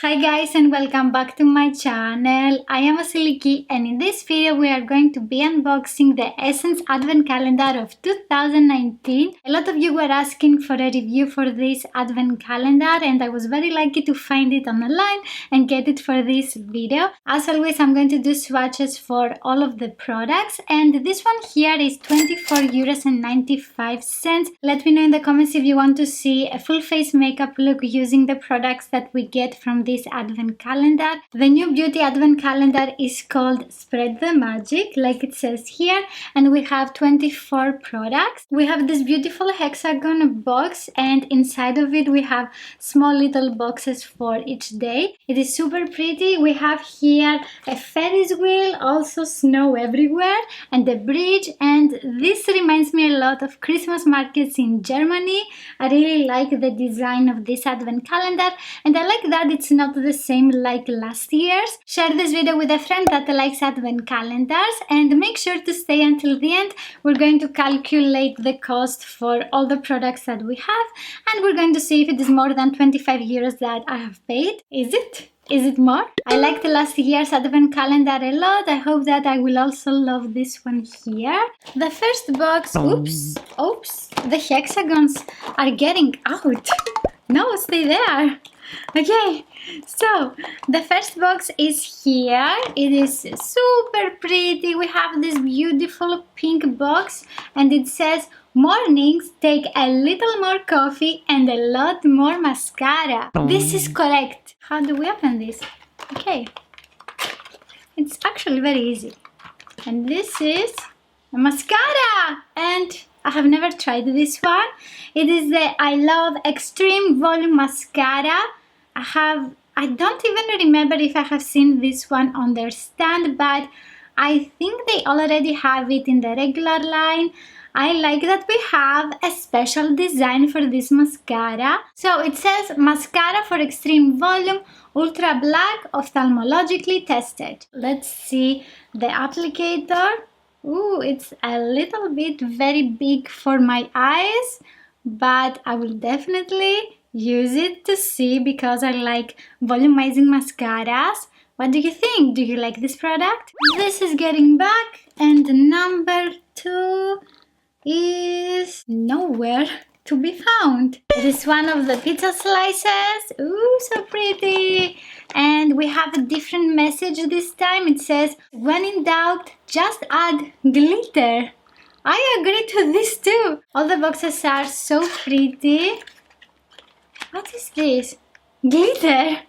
Hi guys and welcome back to my channel. I am Vasilikis and in this video we are going to be unboxing the Essence Advent Calendar of 2019. A lot of you were asking for a review for this Advent Calendar and I was very lucky to find it online and get it for this video. As always, I'm going to do swatches for all of the products and this one here is €24.95. Let me know in the comments if you want to see a full face makeup look using the products that we get from this advent calendar. The new beauty advent calendar is called Spread the Magic, like it says here, and we have 24 products. We have this beautiful hexagon box and inside of it we have small little boxes for each day. It is super pretty. We have here a Ferris wheel, also snow everywhere, and a bridge, and this reminds me a lot of Christmas markets in Germany. I really like the design of this advent calendar and I like that it's not the same like last year's. Share this video with a friend that likes advent calendars and make sure to stay until the end. We're going to calculate the cost for all the products that we have and we're going to see if it is more than €25 that I have paid. Is it? Is it more? I liked last year's advent calendar a lot. I hope that I will also love this one here. The first box, oops, the hexagons are getting out. No, stay there. Okay, so the first box is here. It is super pretty. We have this beautiful pink box and it says, mornings take a little more coffee and a lot more mascara. This is correct. How do we open this? Okay, it's actually very easy. And this is a mascara and I have never tried this one. It is the I Love Extreme Volume Mascara. I don't even remember if I have seen this one on their stand, but I think they already have it in the regular line. I like that we have a special design for this mascara. So it says mascara for extreme volume, ultra black, ophthalmologically tested. Let's see the applicator. Ooh, it's a little bit very big for my eyes, but I will definitely use it to see because I like volumizing mascaras. What do you think? Do you like this product? This is getting back, and number 2 is nowhere to be found. It is one of the pizza slices. Ooh, so pretty. And we have a different message this time. It says, when in doubt, just add glitter. I agree to this too. All the boxes are so pretty. What is this? Glitter.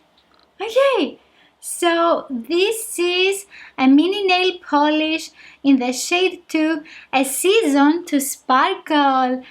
Okay. So this is a mini nail polish in the shade 2, a season to sparkle.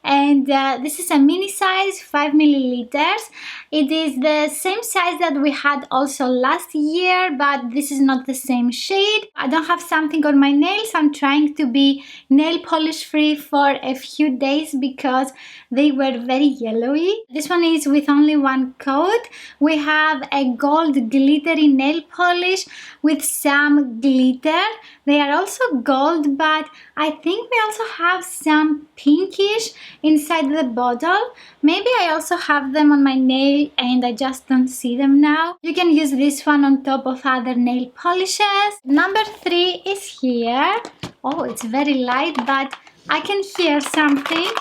And this is a mini size, 5 milliliters. It is the same size that we had also last year, but this is not the same shade. I don't have something on my nails. I'm trying to be nail polish free for a few days because they were very yellowy. This one is with only one coat. We have a gold glittery nail polish with some glitter. They are also gold, but I think we also have some pinkish inside the bottle. Maybe I also have them on my nail and I just don't see them now. You can use this one on top of other nail polishes. Number 3 is here. Oh, it's very light, but I can hear something.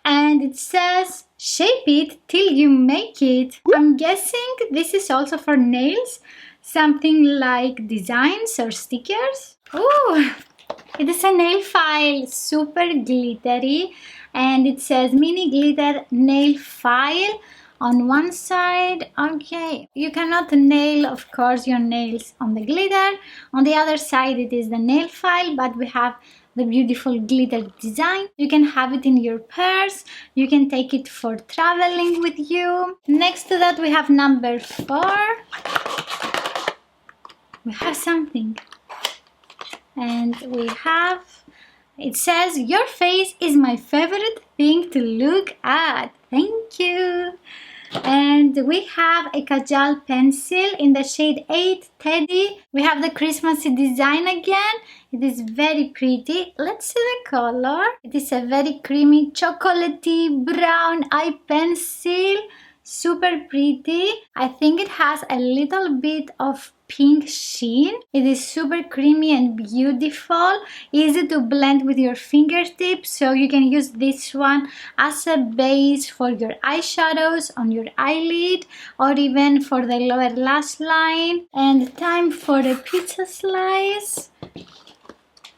And it says, shape it till you make it. I'm guessing this is also for nails. Something like designs or stickers. Ooh, it is a nail file, super glittery. And it says mini glitter nail file on one side. Okay, you cannot nail, of course, your nails on the glitter. On the other side it is the nail file, but we have the beautiful glitter design. You can have it in your purse. You can take it for traveling with you. Next to that we have number 4. We have something. And we have, it says, your face is my favorite thing to look at. Thank you. And we have a Kajal pencil in the shade 8 Teddy. We have the Christmassy design again. It is very pretty. Let's see the color. It is a very creamy chocolatey brown eye pencil. super pretty. I think it has a little bit of pink sheen. It is super creamy and beautiful, easy to blend with your fingertips, so you can use this one as a base for your eyeshadows on your eyelid or even for the lower lash line. And time for a pizza slice.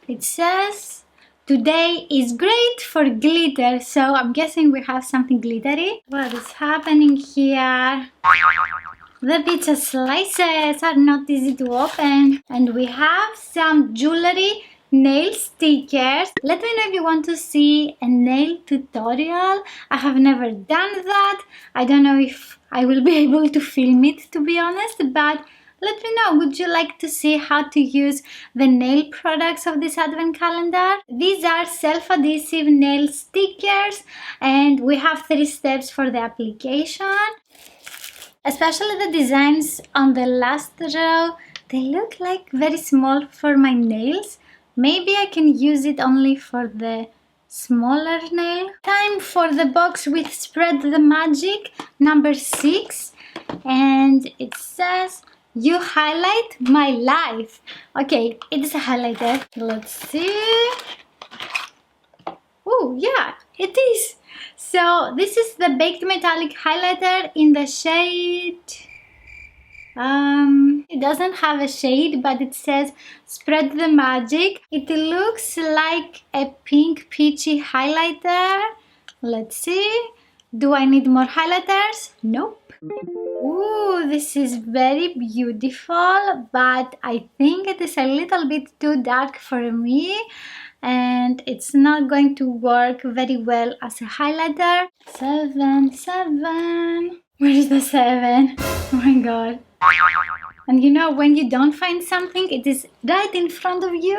It says today is great for glitter, so I'm guessing we have something glittery. What is happening here? The pizza slices are not easy to open. And we have some jewelry nail stickers. Let me know if you want to see a nail tutorial. I have never done that. I don't know if I will be able to film it, to be honest, but let me know, would you like to see how to use the nail products of this advent calendar? These are self-adhesive nail stickers and we have 3 steps for the application. Especially the designs on the last row, they look like very small for my nails. Maybe I can use it only for the smaller nail. Time for the box with Spread the Magic number 6, and it says, "You highlight my life." Okay, it is a highlighter. Let's see. Oh yeah, it is. So this is the baked metallic highlighter in the shade. It doesn't have a shade, but it says Spread the Magic. It looks like a pink peachy highlighter. Let's see. Do I need more highlighters? Nope. Ooh, this is very beautiful, but I think it is a little bit too dark for me and it's not going to work very well as a highlighter. 7, 7. Where is the 7? Oh my god. And you know, when you don't find something, it is right in front of you.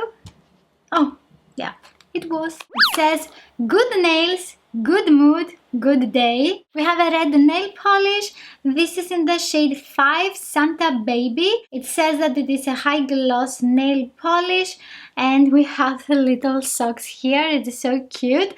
Oh, yeah, it was. It says, "Good nails, good mood, good day." We have a red nail polish. This is in the shade 5, Santa Baby. It says that it is a high gloss nail polish and we have the little socks here. It is so cute.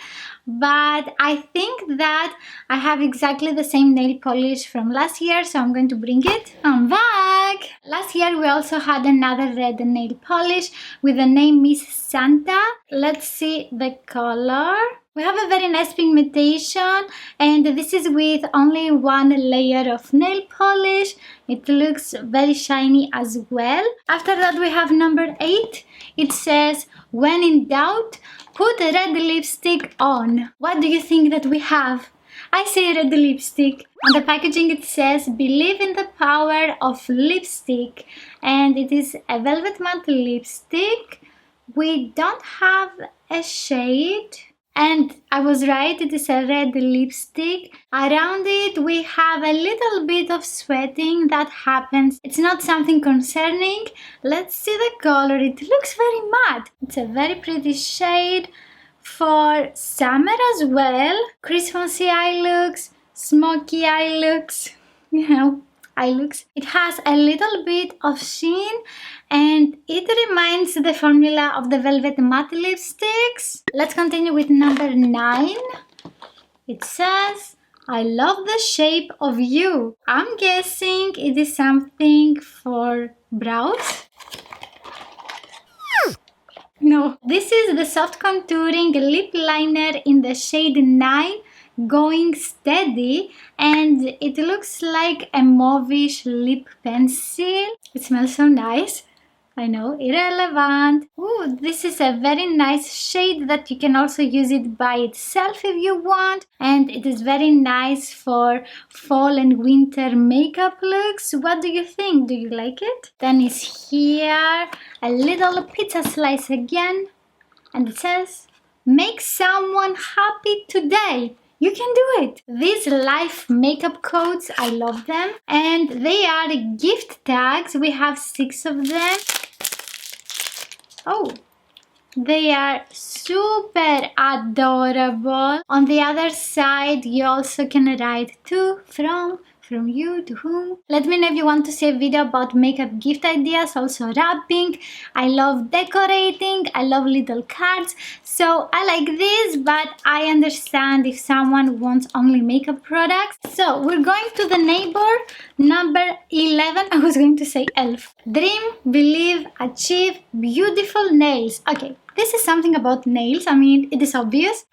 But I think that I have exactly the same nail polish from last year, so I'm going to bring it. I'm back! Last year we also had another red nail polish with the name Miss Santa. Let's see the color. We have a very nice pigmentation and this is with only 1 layer of nail polish. It looks very shiny as well. After that we have number 8. It says, "When in doubt, put a red lipstick on." What do you think that we have? I say red lipstick. On the packaging it says, "Believe in the power of lipstick." And it is a velvet matte lipstick. We don't have a shade. And I was right, it is a red lipstick. Around it we have a little bit of sweating that happens. It's not something concerning. Let's see the color. It looks very matte. It's a very pretty shade for summer as well. Christmassy eye looks, smoky eye looks, you know, eye looks. It has a little bit of sheen and it reminds the formula of the Velvet Matte lipsticks. Let's continue with number 9. It says, "I love the shape of you." I'm guessing it is something for brows. No, this is the soft contouring lip liner in the shade 9, Going Steady, and it looks like a mauvish lip pencil. It smells so nice. I know, irrelevant. Ooh, this is a very nice shade that you can also use it by itself if you want. And it is very nice for fall and winter makeup looks. What do you think? Do you like it? Then is here a little pizza slice again. And it says, "Make someone happy today." You can do it! These Life makeup codes, I love them. And they are gift tags. We have 6 of them. Oh, they are super adorable. On the other side, you also can write "To, from, From you to whom? Let me know if you want to see a video about makeup gift ideas, also wrapping. I love decorating, I love little cards. So I like this, but I understand if someone wants only makeup products. So we're going to the neighbor, number 11. I was going to say elf. Dream, believe, achieve, beautiful nails. Okay, this is something about nails. I mean, it is obvious.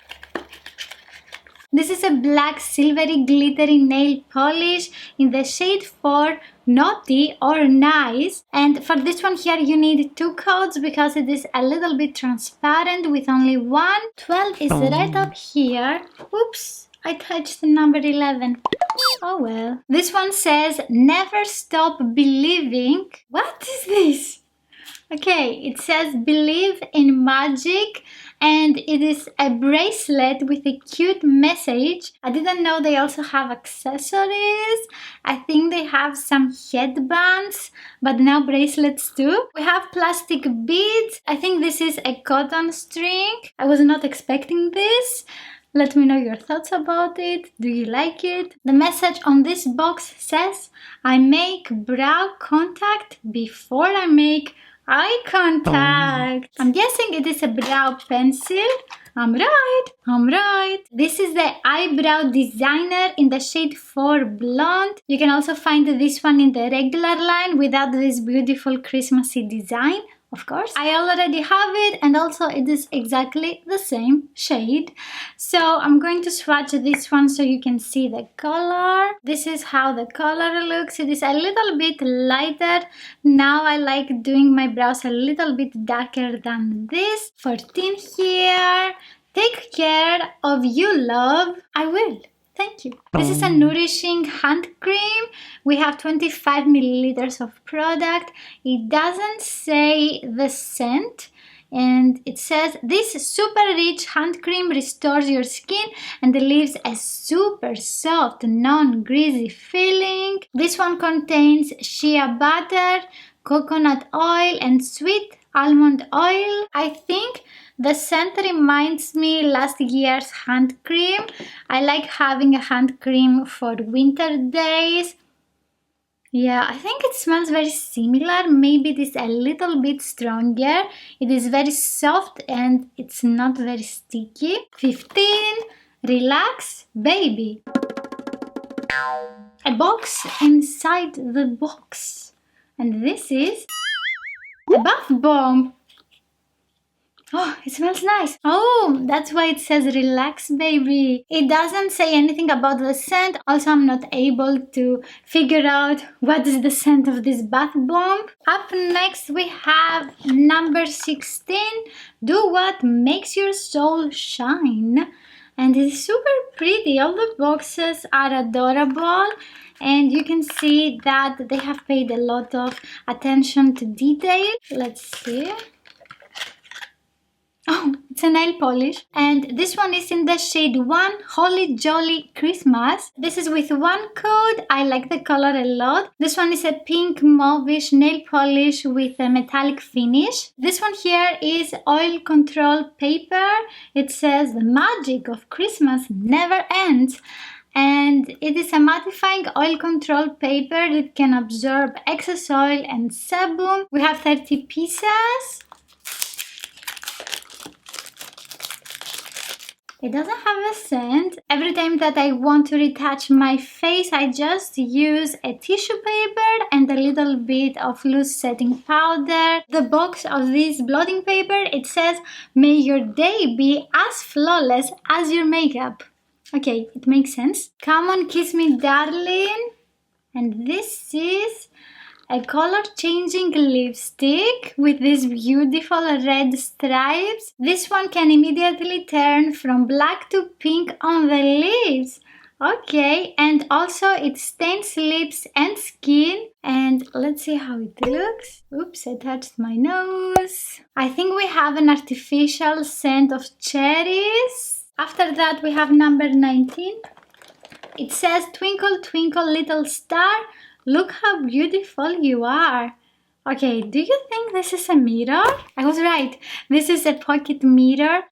This is a black silvery glittery nail polish in the shade 4, Naughty or Nice. And for this one here you need 2 coats because it is a little bit transparent with only one. 12 is right up here. Oops, I touched the number 11. Oh well. This one says never stop believing. What is this? Okay, it says believe in magic, and it is a bracelet with a cute message. I didn't know they also have accessories. I think they have some headbands, but now bracelets too. We have plastic beads. I think this is a cotton string. I was not expecting this. Let me know your thoughts about it. Do you like it? The message on this box says, I make brow contact before I make eye contact. I'm guessing it is a brow pencil. I'm right. This is the eyebrow designer in the shade 4 blonde. You can also find this one in the regular line without this beautiful Christmassy design. Of course, I already have it, and also it is exactly the same shade. So I'm going to swatch this one so you can see the color. This is how the color looks. It is a little bit lighter. Now I like doing my brows a little bit darker than this. 14 here. Take care of you, love. I will. Thank you. This is a nourishing hand cream. We have 25 milliliters of product. It doesn't say the scent, and it says this super rich hand cream restores your skin and leaves a super soft, non-greasy feeling. This one contains shea butter, coconut oil, and sweet almond oil. I think the scent reminds me last year's hand cream. I like having a hand cream for winter days. Yeah, I think it smells very similar. Maybe it is a little bit stronger. It is very soft and it's not very sticky. 15. Relax, baby. A box inside the box. And this is a bath bomb. Oh, it smells nice. Oh, that's why it says relax, baby. It doesn't say anything about the scent. Also, I'm not able to figure out what is the scent of this bath bomb. Up next, we have number 16. Do what makes your soul shine. And it's super pretty. All the boxes are adorable. And you can see that they have paid a lot of attention to detail. Let's see. Oh, it's a nail polish, and this one is in the shade 1, Holly Jolly Christmas. This is with 1 coat. I like the color a lot. This one is a pink mauvish nail polish with a metallic finish. This one here is oil control paper. It says the magic of Christmas never ends. And it is a mattifying oil control paper that can absorb excess oil and sebum. We have 30 pieces. It doesn't have a scent. Every time that I want to retouch my face, I just use a tissue paper and a little bit of loose setting powder. The box of this blotting paper, it says, may your day be as flawless as your makeup. Okay, it makes sense. Come on, kiss me, darling. And this is a color-changing lipstick with these beautiful red stripes. This one can immediately turn from black to pink on the lips. Okay, and also it stains lips and skin. And let's see how it looks. Oops, I touched my nose. I think we have an artificial scent of cherries. After that, we have number 19. It says, twinkle, twinkle, little star. Look how beautiful you are. Okay, do you think this is a mirror? I was right. This is a pocket mirror.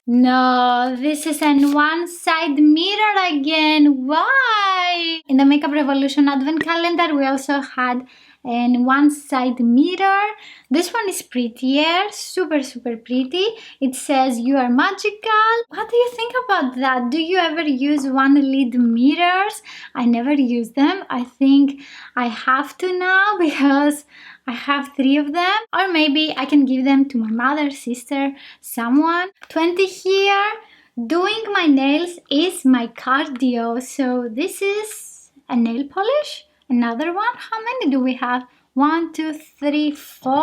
No, this is an one-side mirror again. Why? In the Makeup Revolution Advent Calendar, we also had an one-side mirror. This one is prettier, super pretty. It says you are magical. What do you think about that? Do you ever use one-lid mirrors? I never use them. I think I have to now because I have 3 of them, or maybe I can give them to my mother, sister, someone. 20 here. Doing my nails is my cardio. So this is a nail polish. Another one. How many do we have? 1, 2, 3, 4.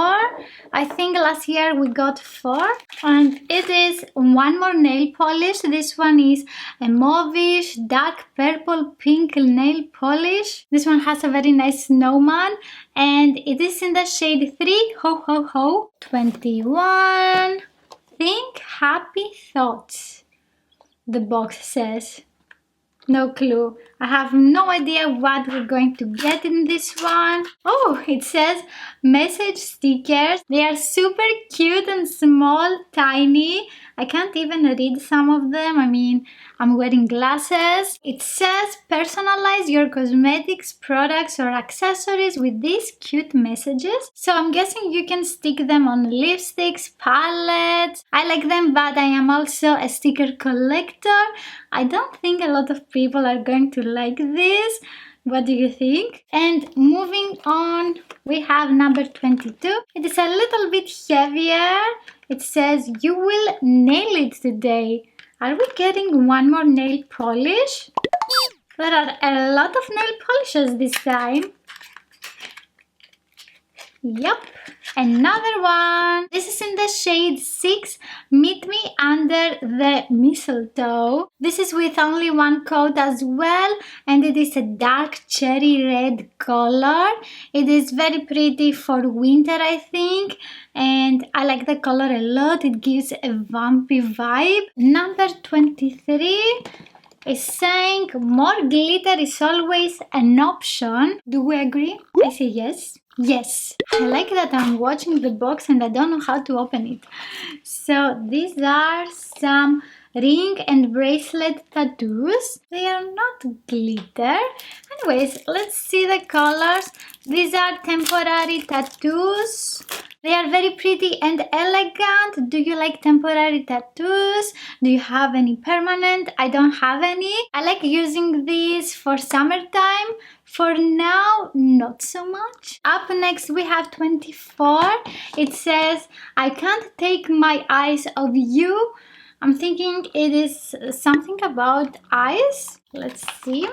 I think last year we got 4. And it is one more nail polish. This one is a mauvish, dark purple, pink nail polish. This one has a very nice snowman. And it is in the shade 3, Ho Ho Ho. 21. Think happy thoughts, the box says. No clue. I have no idea what we're going to get in this one. Oh, it says message stickers. They are super cute and small, tiny. I can't even read some of them. I mean, I'm wearing glasses. It says personalize your cosmetics, products or accessories with these cute messages. So I'm guessing you can stick them on lipsticks, palettes. I like them, but I am also a sticker collector. I don't think a lot of people are going to like this. What do you think? And moving on, we have number 22. It is a little bit heavier. It says you will nail it today. Are we getting one more nail polish? There are a lot of nail polishes this time. Yep, another one. This is in the shade 6, Meet Me Under the Mistletoe. This is with only one coat as well, and it is a dark cherry red color. It is very pretty for winter, I think, and I like the color a lot. It gives a vampy vibe. Number 23 is saying more glitter is always an option. Do we agree? I say yes. Yes, I like that I'm watching the box and I don't know how to open it. So these are some ring and bracelet tattoos. They are not glitter. Anyways, let's see the colors. These are temporary tattoos. They are very pretty and elegant. Do you like temporary tattoos? Do you have any permanent? I don't have any. I like using these for summertime. For now, not so much. Up next, we have 24. It says, I can't take my eyes off you. I'm thinking it is something about eyes. Let's see.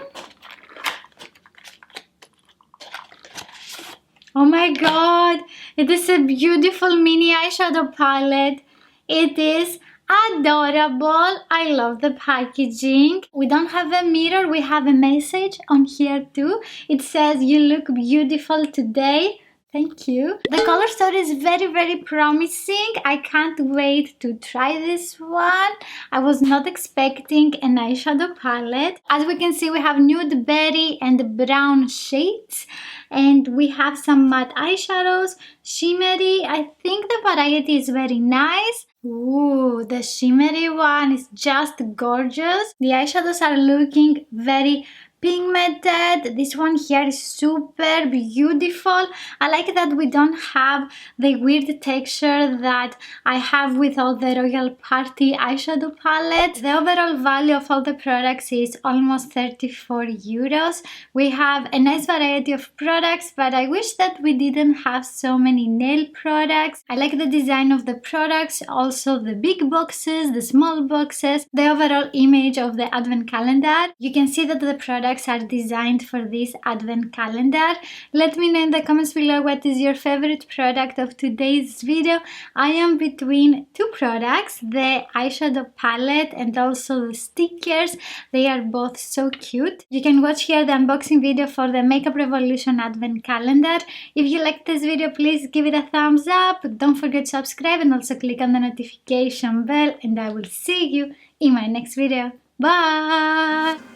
Oh my god, it is a beautiful mini eyeshadow palette. It is adorable. I love the packaging. We don't have a mirror, we have a message on here too. It says, you look beautiful today. Thank you. The color story is very promising. I can't wait to try this one. I was not expecting an eyeshadow palette. As we can see, we have nude, berry and brown shades. And we have some matte eyeshadows, shimmery. I think the variety is very nice. Ooh, the shimmery one is just gorgeous. The eyeshadows are looking very pigmented. This one here is super beautiful. I like that we don't have the weird texture that I have with all the Royal Party eyeshadow palettes. The overall value of all the products is almost 34 euros. We have a nice variety of products, but I wish that we didn't have so many nail products. I like the design of the products, also the big boxes, the small boxes, the overall image of the advent calendar. You can see that the products are designed for this advent calendar. Let me know in the comments below what is your favorite product of today's video. I am between 2 products, the eyeshadow palette and also the stickers. They are both so cute. You can watch here the unboxing video for the Makeup Revolution advent calendar. If you liked this video, please give it a thumbs up. Don't forget to subscribe and also click on the notification bell, and I will see you in my next video. Bye!